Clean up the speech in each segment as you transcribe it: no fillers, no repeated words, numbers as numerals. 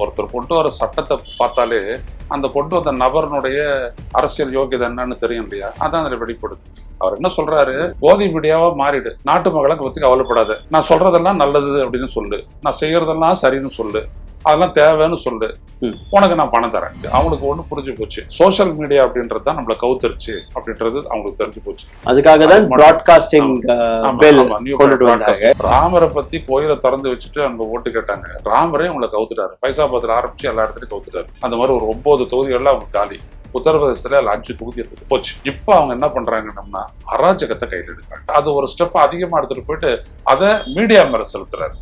ஒருத்தர் கொண்டு வர சட்டத்தை பார்த்தாலே அந்த கொண்டு வந்த நபர்னுடைய அரசியல் யோகியதை என்னன்னு தெரியும் இல்லையா? அதான் அதில் வெளிப்படுது. அவர் என்ன சொல்றாரு, போதை மீடியாவா மாறிடு, நாட்டு மக்களை பத்தி கவலைப்படாத, நான் சொல்றதெல்லாம் நல்லது அப்படின்னு சொல்லு, நான் செய்யறதெல்லாம் சரின்னு சொல்லு, அதெல்லாம் தேவைன்னு சொல்லு, உனக்கு நான் பணம் தரேன். அவங்களுக்கு ஒண்ணு புரிஞ்சு போச்சு, சோசியல் மீடியா அப்படின்றது தான் நம்மள கவுத்துருச்சு அப்படின்றது அவங்களுக்கு தெரிஞ்சு போச்சு. அதுக்காக தான் பிராட்காஸ்டிங் ராமரை பத்தி கோயிலை திறந்து வச்சுட்டு அங்க ஓட்டு கேட்டாங்க. ராமரே அவங்களை கவுத்துட்டாரு. ஃபைசாபாத்ல ஆரம்பிச்சு எல்லா இடத்துலயும் கவுத்துட்டாரு. அந்த மாதிரி ஒரு 9 தொகுதிகள்ல அவங்க காலி. உத்தரப்பிரதேசத்துல 5 தொகுதி இருக்குது, போச்சு. இப்ப அவங்க என்ன பண்றாங்கன்னா அராஜகத்தை கையில் எடுக்கிறாங்க. அது ஒரு ஸ்டெப் அதிகமா எடுத்துட்டு போயிட்டு அதை மீடியா மேல செலுத்துறாரு.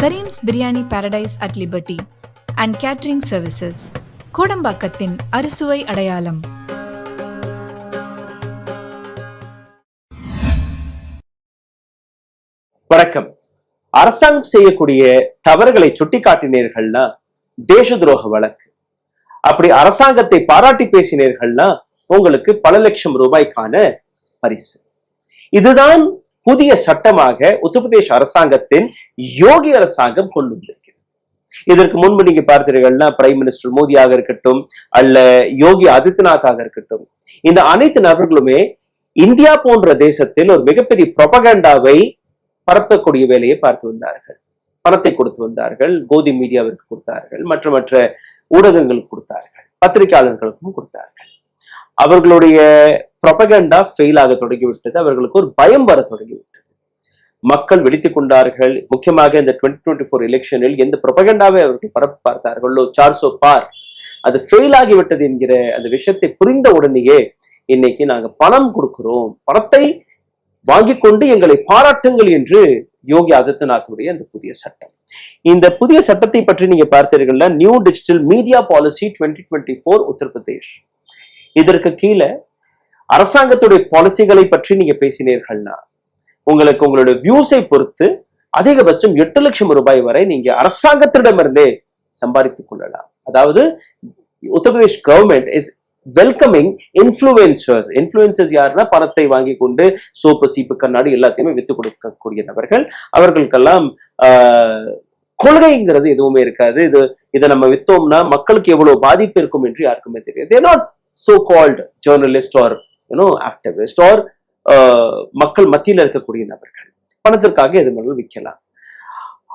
Kareem's Biryani Paradise at Liberty and Catering Services, கோடம்பாக்கத்தின் அறுசுவை அடையாளம். வணக்கம். அரசாங்கம் செய்யக்கூடிய தவறுகளை சுட்டிக்காட்டினீர்கள்னா தேச துரோக வழக்கு. அப்படி அரசாங்கத்தை பாராட்டி பேசினீர்கள்னா உங்களுக்கு பல லட்சம் ரூபாய்க்கான பரிசு. இதுதான் புதிய சட்டமாக உத்தரப்பிரதேச அரசாங்கத்தின் யோகி அரசாங்கம் கொண்டு வந்திருக்கிறது. இதற்கு முன்பு நீங்க பார்த்தீர்கள்னா பிரைம் மினிஸ்டர் மோடியாக இருக்கட்டும், அல்ல யோகி ஆதித்யநாத்தாக இருக்கட்டும், இந்த அனைத்து நபர்களுமே இந்தியா போன்ற தேசத்தில் ஒரு மிகப்பெரிய புரோபகண்டாவை பரப்பக்கூடிய வேலையை பார்த்து வந்தார்கள். பணத்தை கொடுத்து வந்தார்கள், கோதி மீடியாவிற்கு கொடுத்தார்கள், மற்ற ஊடகங்களுக்கு கொடுத்தார்கள், பத்திரிகையாளர்களுக்கும் கொடுத்தார்கள். அவர்களுடைய புரோபகண்டா ஃபெயில் ஆக தொடங்கிவிட்டது. அவர்களுக்கு ஒரு பயம் வர தொடங்கிவிட்டது. மக்கள் வெடித்துக் கொண்டார்கள். முக்கியமாக இந்த 2024 எலெக்ஷனில் எந்த புரோபகண்டாவை அவர்கள் பரப்ப பார்த்தார்களோ 400 பார் அது ஃபெயில் ஆகிவிட்டது என்கிற அந்த விஷயத்தை புரிந்த உடனேயே இன்னைக்கு நாங்க பணம் கொடுக்கிறோம், பணத்தை வாங்கி கொண்டு எங்களை பாராட்டுங்கள் என்று யோகி ஆதித்யநாத்துடைய அந்த புதிய சட்டம். இந்த புதிய சட்டத்தை பற்றி நீங்க பார்த்தீர்கள்னா new digital media policy 2024 Uttar Pradesh. இதற்கு கீழே அரசாங்கத்துடைய பாலிசிகளை பற்றி நீங்க பேசினீர்கள்னா உங்களுக்கு உங்களுடைய வியூஸை பொறுத்து அதிகபட்சம் 8 லட்சம் ரூபாய் வரை நீங்க அரசாங்கத்திடமிருந்தே சம்பாதித்துக் கொள்ளலாம். அதாவது Uttar Pradesh government is welcoming influencers. Influencers யாருன்னா பணத்தை வாங்கி கொண்டு சோப்பு சீப்பு கண்ணாடி எல்லாத்தையுமே வித்து கொடுக்கக்கூடிய நபர்கள். அவர்களுக்கெல்லாம் கொள்கைங்கிறது எதுவுமே இருக்காது. இதை நம்ம வித்தோம்னா மக்களுக்கு எவ்வளவு பாதிப்பு இருக்கும் என்று யாருக்குமே தெரியாது. They are not so-called journalist or activist or மக்கள் மத்தியில் இருக்கக்கூடிய நபர்கள். பணத்திற்காக எது வேணாலும் விற்கலாம்.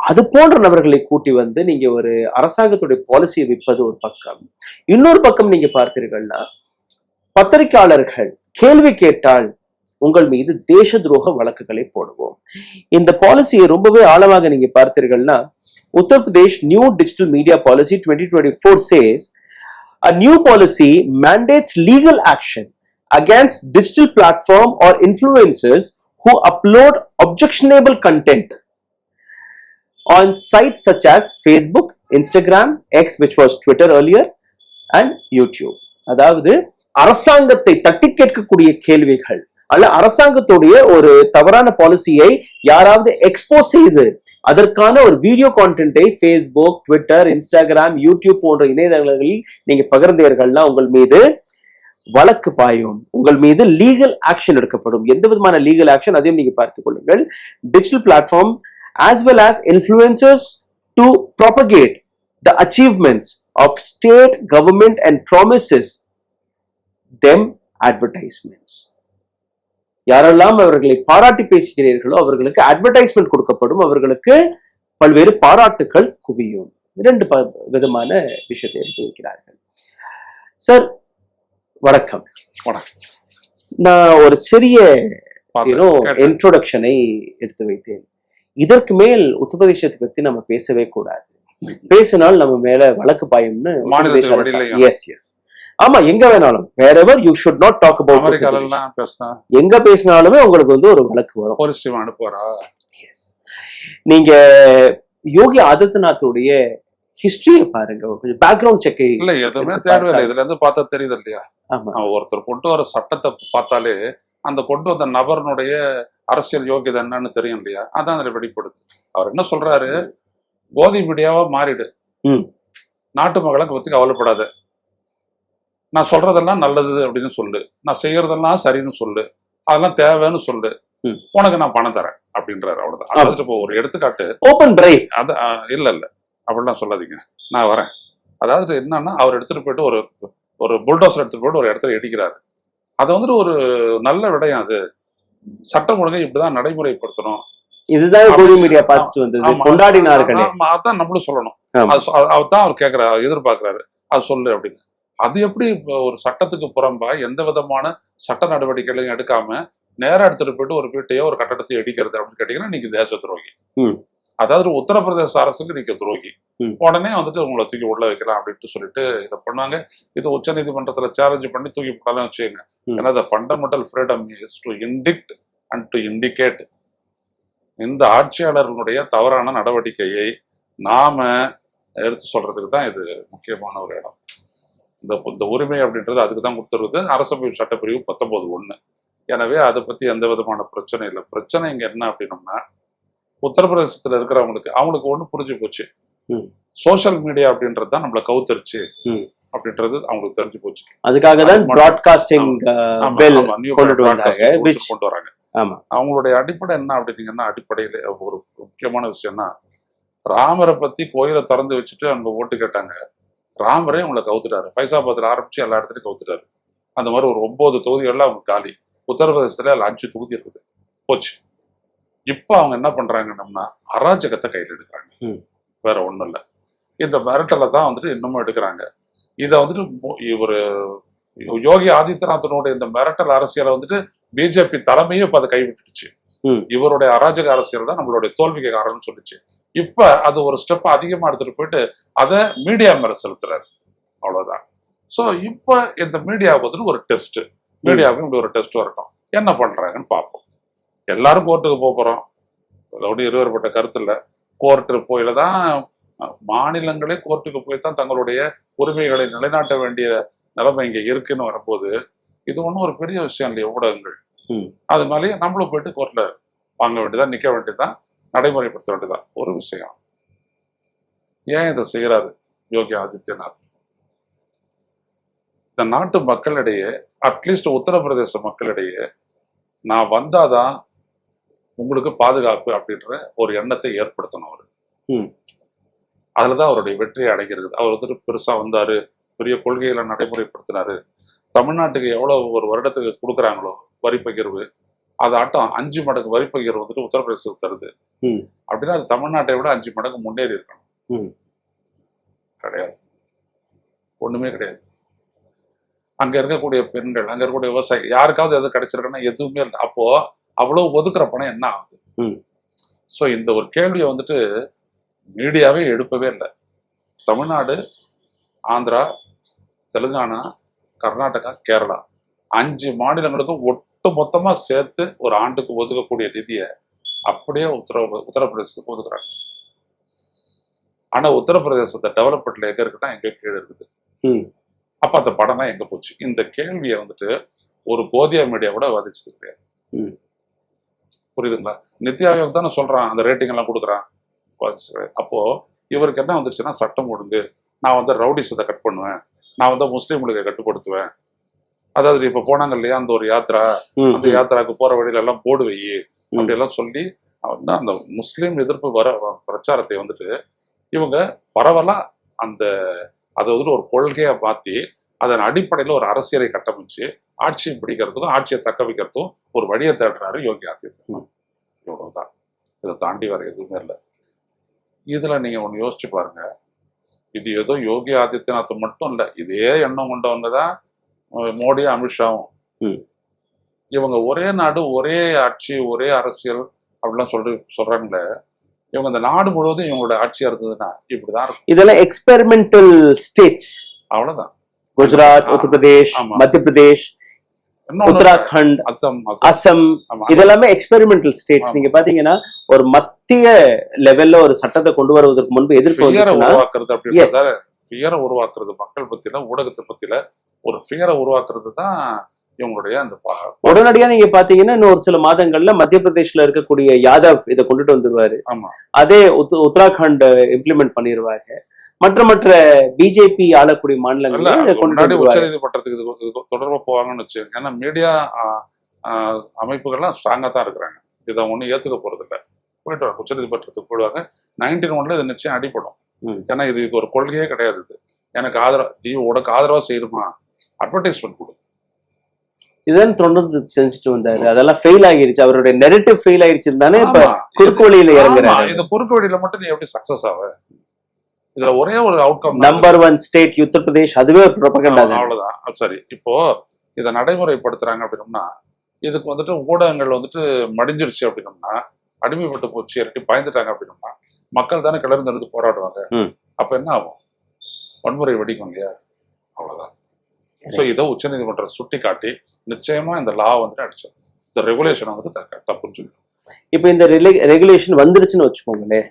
அது போன்ற நபர்களை கூட்டி வந்து நீங்க ஒரு அரசாங்கத்துடைய பாலிசியை விற்பது ஒரு பக்கம். இன்னொரு பக்கம் நீங்க பார்த்தீர்கள்னா பத்திரிகையாளர்கள் கேள்வி கேட்டால் உங்கள் மீது தேச துரோக வழக்குகளை போடுவோம். இந்த பாலிசியை ரொம்பவே ஆழமாக நீங்க பார்த்தீர்கள்னா Uttar Pradesh new digital media policy 2024 says a new policy mandates legal action against digital platform or influencers who upload objectionable content on sites such as Facebook, Instagram, X, which was Twitter earlier, and YouTube. அதாவது அரசாங்கத்தை தட்டி கேட்கக்கூடிய கேள்விகள் அல்ல அரசாங்கத்துடைய ஒரு தவறான பாலிசியை யாராவது எக்ஸ்போஸ் செய்து அதற்கான ஒரு video கான்டென்ட்டை Facebook, Twitter, Instagram, YouTube போன்ற இணையதளங்களில் நீங்க பகிர்ந்தீர்கள்னா உங்கள் மீது வழக்கு பாயும், உங்கள் மீது லீகல் ஆக்ஷன் எடுக்கப்படும். எந்த விதமான லீகல் ஆக்ஷன் அதையும் நீங்க பார்த்துக் கொள்ளுங்கள். Digital platform as well as influencers to propagate the achievements of state government and promises them advertisements. யாரெல்லாம் அவர்களை பாராட்டி பேசுகிறீர்களோ அவர்களுக்கு அட்வர்டைஸ்மெண்ட் கொடுக்கப்படும், அவர்களுக்கு பல்வேறு பாராட்டுகள் குவியும். 2 விதமான விஷயத்தை எடுத்து வைக்கிறார்கள். சார் வணக்கம். நான் ஒரு சிறிய இன்ட்ரோடக்ஷனை எடுத்து வைத்தேன். இதற்கு மேல் உத்தரப்பிரதேசத்தை பத்தி நம்ம பேசவே கூடாது. பேசினால் நம்ம மேல வழக்கு பாயும்னு ஆமா, எங்க வேணாலும் wherever you should not talk about எங்க பேசினாலுமே உங்களுக்கு வந்து ஒரு வழக்கு வரும். நீங்க யோகி ஆதித்யநாத்துடைய ஹிஸ்டரியை பாருங்க, கொஞ்சம் பேக்ரவுண்ட் செக் இல்ல எதுவுமே தேவையில்லை. இதுல இருந்து பார்த்தா தெரியுது இல்லையா? ஒருத்தர் கொண்டு வர சட்டத்தை பார்த்தாலே அந்த கொண்டு வந்த நபர்னுடைய அரசியல் யோகியதை என்னன்னு தெரியும் இல்லையா? அதான் அதுல வெளிப்படுது. அவர் என்ன சொல்றாரு, போதை மீடியாவா மாறிடு, நாட்டு மக்களை பத்தி கவலைப்படாத, நான் சொல்றதெல்லாம் நல்லது அப்படின்னு சொல்லு, நான் செய்யறதெல்லாம் சரின்னு சொல்லு, அதெல்லாம் தேவைன்னு சொல்லு, உனக்கு நான் பணம் தரேன் அப்படின்றாரு. அவ்வளவுதான். இப்போ ஒரு எடுத்துக்காட்டு, ஓபன் பிரைப். அது இல்ல அப்படிலாம் சொல்லாதீங்க, நான் வரேன். அதாவது என்னன்னா, அவர் எடுத்துட்டு போயிட்டு ஒரு ஒரு புல்டோசர் எடுத்துட்டு போயிட்டு ஒரு இடத்துல இடிக்கிறாரு. அது வந்துட்டு ஒரு நல்ல விடயம். அது சட்டம் ஒழுங்கை இப்படிதான் நடைமுறைப்படுத்தணும். இதுதான் கோதி மீடியா பார்த்துட்டு வந்தது, ஆமா. கொண்டாடினார்களே. ஆமா, அதான் நம்மளும் சொல்லணும். ஆமா. அதுதான் அவர் கேட்கிறாரு, எதிர்பார்க்கிறாரு, அது சொல்லு அப்படின்னு. அது எப்படி இப்ப ஒரு சட்டத்துக்கு புறம்பா எந்த விதமான சட்ட நடவடிக்கைகளையும் எடுக்காம நேரா எடுத்துட்டு போயிட்டு ஒரு வீட்டையோ ஒரு கட்டடத்தையோ இடிக்கிறது அப்படின்னு கேட்டீங்கன்னா நீங்க தேச துரோகி. ம். அதாவது உத்தரப்பிரதேச அரசுக்கு நீங்க துரோகி. ம். உடனே வந்துட்டு உங்களை தூக்கி உள்ள வைக்கலாம் அப்படின்ட்டு சொல்லிட்டு இதை பண்ணாங்க. இது உச்ச நீதிமன்றத்துல சேலஞ்ச் பண்ணி தூக்கி போட்டாலும் வச்சுக்கோங்க. ம். ஏன்னா the fundamental freedom is to indict and to indicate. இந்த ஆட்சியாளர்களுடைய தவறான நடவடிக்கையை நாம எடுத்து சொல்றதுக்கு தான் இது முக்கியமான ஒரு இடம். இந்த உரிமை அப்படின்றது அதுக்கு தான் கொடுத்துருக்குது அரசமைப்பு சட்டப்பிரிவு 19(1). எனவே அதை பத்தி எந்த விதமான பிரச்சனை இல்லை. பிரச்சனை இங்க என்ன அப்படின்னம்னா, உத்தரப்பிரதேசத்துல இருக்கிறவங்களுக்கு அவங்களுக்கு ஒண்ணு புரிஞ்சு போச்சு. ம். சோஷியல் மீடியா அப்படின்றது தான் நம்மளை கவுத்துருச்சு ம். அப்படின்றது அவங்களுக்கு தெரிஞ்சு போச்சு. அதுக்காக தான் அது மட்டும். பிராட்காஸ்டிங் ஆமா, பில் ஆமா, new கொண்டுட்டு broadcasting வந்தாங்க. rules which கொண்டு வராங்க. ஆமா. அவங்களுடைய அடிப்படை என்ன அப்படின்னீங்கன்னா, அடிப்படையில ஒரு முக்கியமான விஷயம்னா, ராமரை பத்தி கோயிலை திறந்து வச்சுட்டு அவங்க ஓட்டு கேட்டாங்க. ராமரே அவங்களை கவுத்துட்டாரு. ஃபைசாபாத்ல ஆரம்பிச்சு எல்லா இடத்துலையும் கவுத்துட்டாரு. அந்த மாதிரி ஒரு 9 தொகுதிகள்ல அவங்க காலி. உத்தரப்பிரதேசத்துல அதுல 5 தொகுதி இருக்குது, போச்சு. இப்ப அவங்க என்ன பண்றாங்கன்னா, அராஜகத்தை கையில் எடுக்கிறாங்க. ம். வேற ஒண்ணும் இல்லை. இந்த மிரட்டலை தான் வந்துட்டு இன்னமும் எடுக்கிறாங்க. இதை வந்துட்டு இவர் யோகி ஆதித்யநாத்தினுடைய இந்த மிரட்டல் அரசியலை வந்துட்டு பிஜேபி தலைமையும் இப்ப அதை கைவிட்டுடுச்சு. ம். இவருடைய அராஜக அரசியல் தான் நம்மளுடைய தோல்விக்கு காரணம்னு சொல்லிச்சு. இப்ப அது ஒரு ஸ்டெப் அதிகமா எடுத்துட்டு போயிட்டு அதை மீடியா மேல செலுத்துறாரு. அவ்வளவுதான். ஸோ இப்ப இந்த மீடியாவுக்கு வந்துட்டு ஒரு டெஸ்ட், மீடியாவுக்கு இப்படி ஒரு டெஸ்ட் வரட்டும், என்ன பண்றாங்கன்னு பார்ப்போம். எல்லாரும் கோர்ட்டுக்கு போறோம், அதோட இருவேறுபட்ட கருத்து இல்லை. கோர்ட்டு போயில தான் மாநிலங்களே கோர்ட்டுக்கு போய் தான் தங்களுடைய உரிமைகளை நிலைநாட்ட வேண்டிய நிலைமை இங்க இருக்குன்னு வரும்போது இது ஒன்றும் ஒரு பெரிய விஷயம் இல்லையா ஊடகங்கள். ம். அது மேலேயே நம்மளும் போயிட்டு கோர்ட்ல வாங்க வேண்டியதான், நிக்க வேண்டியதான், நடைமுறைப்படுத்த வேண்டியதான். ஒரு விஷயம், ஏன் இதை செய்யறாரு யோகி ஆதித்யநாத்? இந்த நாட்டு மக்களிடையே, அட்லீஸ்ட் உத்தரப்பிரதேச மக்களிடையே நான் வந்தாதான் உங்களுக்கு பாதுகாப்பு அப்படின்ற ஒரு எண்ணத்தை ஏற்படுத்தணும் அவரு. ம். அதுலதான் அவருடைய வெற்றியை அடைகிறது. அவர் வந்துட்டு பெருசா வந்தாரு, பெரிய கொள்கைகளை நடைமுறைப்படுத்தினாரு. தமிழ்நாட்டுக்கு எவ்வளவு ஒரு வருடத்துக்கு கொடுக்குறாங்களோ வரி பகிர்வு, அதாட்டம் 5 மடங்கு வரி பகிர்வு வந்துட்டு உத்தரப்பிரதேசத்துக்கு தருது. ம். அப்படின்னா அது தமிழ்நாட்டை விட 5 மடங்கு முன்னேறி இருக்கணும். ம். கிடையாது, ஒண்ணுமே கிடையாது. அங்க இருக்கக்கூடிய பெண்கள், அங்க இருக்கக்கூடிய விவசாயி, யாருக்காவது எது கிடைச்சிருக்குன்னா எதுவுமே இல்லை. அப்போ அவ்வளவு ஒதுக்குற பணம் என்ன ஆகுது? ம். ஸோ இந்த ஒரு கேள்வியை வந்துட்டு மீடியாவே எடுப்பவே இல்லை. தமிழ்நாடு, ஆந்திரா, தெலுங்கானா, கர்நாடகா, கேரளா 5 மாநிலங்களுக்கும் ஒட்டு மொத்தமா சேர்த்து ஒரு ஆண்டுக்கு ஒதுக்கக்கூடிய நிதியை அப்படியே உத்தரப்பிரதேசத்துக்கு ஒதுக்குறாங்க. ஆனா உத்தரப்பிரதேசத்தை டெவலப்மெண்ட்ல எங்க இருக்குன்னா எங்க கீழே இருக்குது. ம். அப்ப அந்த படம்லாம் எங்க போச்சு? இந்த கேள்வியை வந்துட்டு ஒரு போதியா மீடியா கூட வாதிச்சது கிடையாது. ம். புரியுதுங்களா? நித்தி ஆயோக் தானே சொல்றான், அந்த ரேட்டிங் எல்லாம் கொடுக்குறான். அப்போ இவருக்கு என்ன வந்துருச்சுன்னா, சட்டம் ஒழுங்கு, நான் வந்து ரவுடிசத்தை கட் பண்ணுவேன், நான் வந்து முஸ்லீம்களுக்கு கட்டுப்படுத்துவேன். அதாவது இப்ப போனாங்க இல்லையா அந்த ஒரு யாத்திரா, ம். அந்த யாத்திராவுக்கு போற வழியில எல்லாம் போர்டு வை அப்படி எல்லாம் சொல்லி வந்து அந்த முஸ்லீம் எதிர்ப்பு பிரச்சாரத்தை வந்துட்டு இவங்க பரவலா அந்த அதை வந்துட்டு ஒரு கொள்கையா மாத்தி அதன் அடிப்படையில ஒரு அரசியலை கட்டமைச்சு ஆட்சியை பிடிக்கிறதுக்கும் ஆட்சியை தக்க வைக்கிறதுக்கும் ஒரு வழியை தேடுறாரு யோகி ஆதித்யநாத். இவ்வளவுதான். இதை தாண்டி வர எதுவுமே இல்லை. இதுல நீங்க ஒண்ணு யோசிச்சு பாருங்க, இது ஏதோ யோகி ஆதித்யநாத் மட்டும் இல்லை, இதே எண்ணம் கொண்டவங்க தான் மோடி, அமித்ஷாவும். ம். இவங்க ஒரே நாடு, ஒரே ஆட்சி, ஒரே அரசியல் அப்படிலாம் சொல்றாங்களே, இவங்க இந்த நாடு முழுவதும் இவங்களோட ஆட்சியா இருந்ததுன்னா இப்படிதான் இருக்கும். இதெல்லாம் எக்ஸ்பெரிமெண்டல் ஸ்டேட்ஸ். அவ்வளவுதான். குஜராத், உத்தரப்பிரதேஷ், ஆமா. மத்திய பிரதேஷ், இன்னொன்னு உத்தராகண்ட், அசம், அசம், ஆமா. இதெல்லாமே எக்ஸ்பெரிமெண்டல் ஸ்டேட்ஸ். ஆமா. நீங்க பாத்தீங்கன்னா ஒரு மத்திய லெவல்ல ஒரு சட்டத்தை கொண்டு வருவதற்கு முன்பு எதிர்ப்பு ஃபியரை வந்துச்சுன்னா, உருவாக்குறது அப்படின்றத, ஃபியரை உருவாக்குறது மக்கள் பத்தியில, ஊடகத்தை பத்தியில ஒரு ஃபியரை உருவாக்குறது தான் இவங்களுடைய அந்த உடனடியா நீங்க பாத்தீங்கன்னா இன்னும் ஒரு சில மாதங்கள்ல மத்திய பிரதேஷ்ல இருக்கக்கூடிய யாதவ் இதை கொண்டுட்டு வந்துருவாரு. ஆமா. அதே உத்தராகண்ட் இம்ப்ளிமெண்ட் பண்ணிடுவாங்க. மற்ற பிஜேபி ஆளக்கூடிய மாநிலங்கள்ல இதை கொண்டுட்டு முன்னாடி உச்ச வந்துருவாரு. நீதிமன்றத்துக்கு இது தொடர்பா போவாங்கன்னு வச்சுக்கோங்க. ஏன்னா மீடியா அமைப்புகள்லாம் ஸ்ட்ராங்கா தான் இருக்கிறாங்க. இதை ஒன்றும் ஏத்துக்க போறது இல்லை. போயிட்டு வர உச்ச நீதிமன்றத்துக்கு போயிடுவாங்க. 1991 இது நிச்சயம் அடிப்படும். ஏன்னா இது ஒரு கொள்கையே கிடையாது. இது எனக்கு நீ உனக்கு ஆதரவா செய்யணுமா, அட்வர்டைஸ்மெண்ட் கொடு. இதுதான் தொடர்ந்து செஞ்சுட்டு வந்தாரு. அதெல்லாம் ஃபெயில் ஆகிருச்சு. அவருடைய நெரேட்டிவ் ஃபெயில் ஆயிருச்சு தானே இப்ப குறுக்கு வழியில இறங்குறாரு. இந்த குறுக்கு வழியில மட்டும் நீ எப்படி சக்சஸ் ஆவ? இதுல ஒரே ஒரு அவுட்கம், நம்பர் 1 ஸ்டேட் உத்தரப்பிரதேஷ், அதுவே ப்ரொபகண்டா தான். அவ்வளவுதான். சரி, இப்போ இதை நடைமுறைப்படுத்துறாங்க அப்படின்னோம்னா, இதுக்கு வந்துட்டு ஊடகங்கள் வந்துட்டு மடிஞ்சிருச்சு அப்படின்னோம்னா, அடிமைப்பட்டு போச்சு இறட்டி பயந்துட்டாங்க அப்படின்னோம்னா, மக்கள் தானே கிளர்ந்து போராடுவாங்க. அப்ப என்ன ஆகும்? வன்முறை வெடிக்கும் இல்லையா? அவ்வளவுதான். ஸோ இதை உச்சநீதிமன்றம் சுட்டி காட்டி நிச்சயமா இந்த லா வந்துட்டு அடிச்சோம், இந்த ரெகுலேஷன் வந்துட்டு தப்புன்னு சொல்லி. இப்ப இந்த ரெகுலேஷன் வந்துருச்சுன்னு வச்சுக்கோங்களேன்,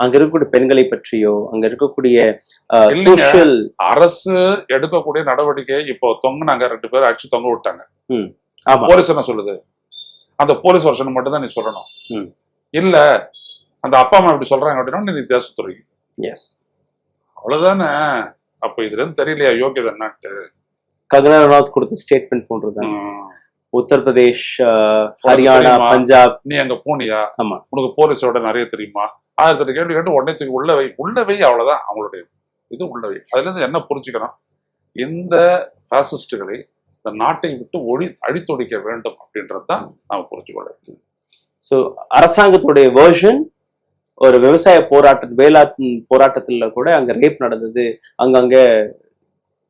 அங்க இருக்கக்கூடிய பெண்களை பற்றியோ அங்க இருக்கக்கூடிய சோஷியல் அரசு எடுக்கக்கூடிய நடவடிக்கை, இப்போ தொங்குனாங்க 2 பேர் அடிச்சு தொங்க விட்டாங்க, போலீஸ் என்ன சொல்லுது? அந்த போலீஸ் வருஷன் மட்டும் தான் நீ சொல்லணும். இல்ல அந்த அப்பா அம்மா இப்படி சொல்றாங்க அப்படின்னா நீ தேசத்துறை. எஸ், அவ்வளவுதானே. அப்ப இதுல இருந்து தெரியலையா யோகியதை என்னன்ட்டு? கங்கனா ரனாவத் கொடுத்த ஸ்டேட்மெண்ட் போன்றது. உத்தரப்பிரதேஷ், ஹரியானா, பஞ்சாப், நீ அங்க போனியா? ஆமா, உனக்கு போலீஸோட நிறைய தெரியுமா? 1008 கேள்வி கேட்டு உடனே தூக்கி உள்ள வை. அவ்வளவுதான் அவங்களுடைய இது, உள்ள வை. அதுல இருந்து என்ன புரிஞ்சுக்கணும்? இந்த பாசிஸ்டுகளை இந்த நாட்டை விட்டு அழித்தொழிக்க வேண்டும் அப்படின்றதுதான் நாம புரிஞ்சுக்கொள்ள வேண்டும். ஸோ அரசாங்கத்துடைய வேர்ஷன் ஒரு விவசாய போராட்டத்துல கூட அங்க ரேப் நடந்தது, அங்கங்க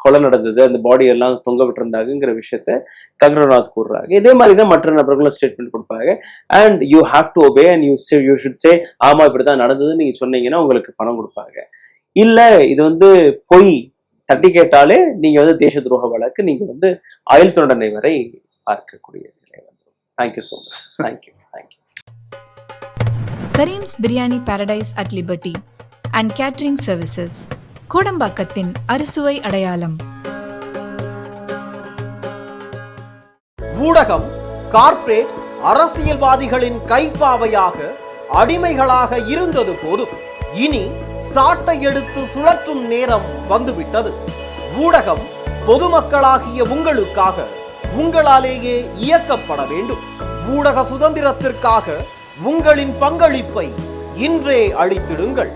கொலை நடந்தது, அந்த பாடி எல்லாம் தொங்க விட்டுருந்தாங்கிற விஷயத்த கங்கனா ரனாவத் கூறுறாங்க. இதே மாதிரிதான் மற்ற நபர்களும் ஸ்டேட்மெண்ட் கொடுப்பாங்க. And you have to obey and you should say ஆமா இப்படிதான் நடந்ததுன்னு நீங்க சொன்னீங்கன்னா உங்களுக்கு பணம் கொடுப்பாங்க. இல்ல இது பொய் தட்டி கேட்டாலே நீங்க தேச துரோக வழக்கு, நீங்க ஆயுள் தண்டனை வரை பார்க்கக்கூடிய நிலை வந்துடும். Thank you so much. Thank you. Karim's biryani paradise at liberty and catering services, கோடம்பாக்கத்தின் அறுசுவை அடையாளம். ஊடகம் கார்ப்பரேட் அரசியல்வாதிகளின் கைப்பாவையாக அடிமைகளாக இருந்தது போதும், இனி சாட்டை எடுத்து சுழற்றும் நேரம் வந்துவிட்டது. ஊடகம் பொதுமக்களாகிய உங்களுக்காக, உங்களாலேயே இயக்கப்பட வேண்டும். ஊடக சுதந்திரத்திற்காக உங்களின் பங்களிப்பை இன்றே அளித்திடுங்கள்.